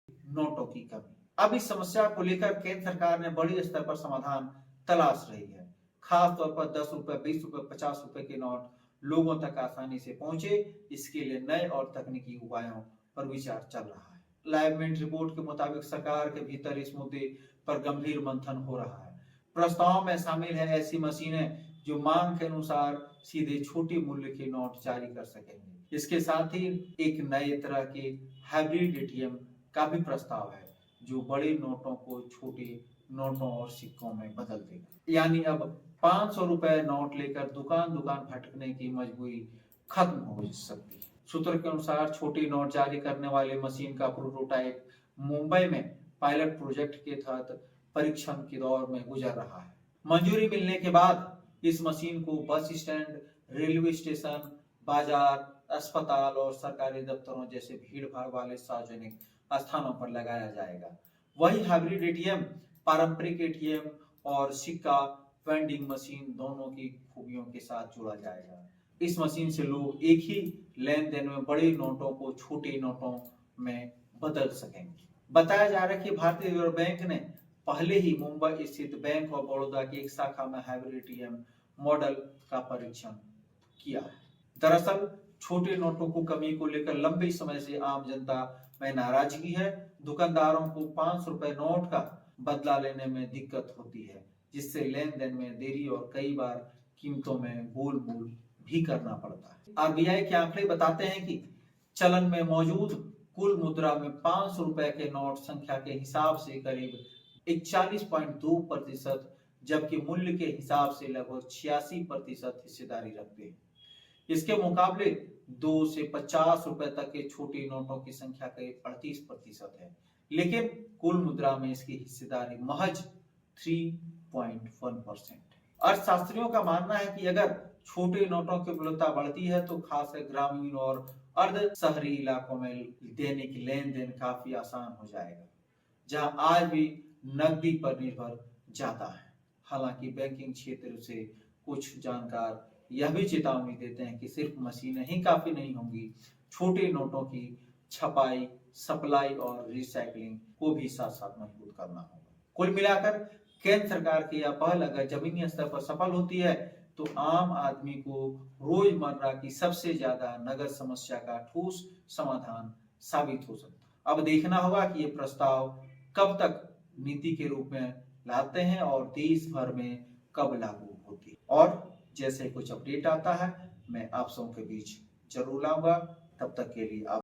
नोटों की कमी। अब इस समस्या को लेकर केंद्र सरकार ने बड़ी स्तर पर समाधान तलाश रही है। खास तौर पर 10 रुपए, 20 रुपए, 50 रुपए के नोट लोगों तक आसानी से पहुंचे, इसके लिए नए और तकनीकी उपायों पर विचार चल रहा है। लाइव मिनट रिपोर्ट के मुताबिक सरकार के भीतर इस मुद्दे पर गंभीर मंथन हो रहा है। प्रस्ताव में शामिल है ऐसी मशीनें जो मांग के अनुसार सीधे छोटे मूल्य के नोट जारी कर सकेंगे। इसके साथ ही एक नए तरह के हाइब्रिड एटीएम का भी प्रस्ताव है जो बड़े नोटों को छोटे नोटों और सिक्कों में बदल देगा। यानी अब 500 रुपए नोट लेकर दुकान दुकान भटकने की मजबूरी खत्म हो सकती है। सूत्र के अनुसार छोटे नोट जारी करने वाले मशीन का प्रोटोटाइप मुंबई में पायलट प्रोजेक्ट के तहत परीक्षण के दौर में गुजर रहा है। मंजूरी मिलने के बाद इस मशीन को बस स्टैंड, रेलवे स्टेशन, बाजार, अस्पताल और सरकारी दफ्तरों जैसे भीड़ भाड़ वाले सार्वजनिक स्थानों पर लगाया जाएगा। वही हाइब्रिड एटीएम पारंपरिक एटीएम और सिक्का वेंडिंग मशीन दोनों की खूबियों के साथ जोड़ा जाएगा। इस मशीन से लोग एक ही लेन देन में बड़े नोटों को छोटे नोटों में बदल सकेंगे। बताया जा रहा है कि भारतीय रिजर्व बैंक ने पहले ही मुंबई स्थित बैंक ऑफ बड़ौदा की एक शाखा में हाइब्रिड एटीएम मॉडल का परीक्षण किया है। दरअसल छोटे नोटों को कमी को लेकर लंबे समय से आम जनता में नाराजगी है। दुकानदारों को 500 रुपए नोट का बदला लेने में दिक्कत होती है, जिससे लेन देन में देरी और कई बार कीमतों में गोलमोल भी करना पड़ता है। आरबीआई के आंकड़े बताते हैं कि चलन में मौजूद कुल मुद्रा में 500 रुपए के नोट संख्या के हिसाब से करीब 41.2%, जबकि मूल्य के हिसाब से लगभग 86% हिस्सेदारी रखते हैं। इसके मुकाबले 2 से 50 रुपए तक के छोटे नोटों की संख्या करीब 38% है, लेकिन कुल मुद्रा में इसकी हिस्सेदारी महज 3.1%। अर्थशास्त्रियों का मानना है कि अगर छोटे नोटों की उपलब्धता बढ़ती है तो खासकर ग्रामीण और अर्ध शहरी इलाकों में दैनिक लेन देन काफी आसान हो जाएगा, जहां आज भी नकदी पर निर्भर ज्यादा है। हालांकि बैंकिंग क्षेत्र से कुछ जानकार यह भी चेतावनी देते हैं कि सिर्फ मशीनें ही काफी नहीं होंगी, छोटे नोटों की छपाई, सप्लाई और रिसाइकलिंग को भी साथ साथ मजबूत करना होगा। कुल मिलाकर केंद्र सरकार की यह पहल अगर जमीनी स्तर पर सफल होती है तो आम आदमी को रोजमर्रा की सबसे ज्यादा नगद समस्या का ठोस समाधान साबित हो सकता है। अब देखना होगा कि ये प्रस्ताव कब तक नीति के रूप में लाते हैं और देश भर में कब लागू होती है। और जैसे कुछ अपडेट आता है मैं आप सबों के बीच जरूर लाऊंगा। तब तक के लिए आप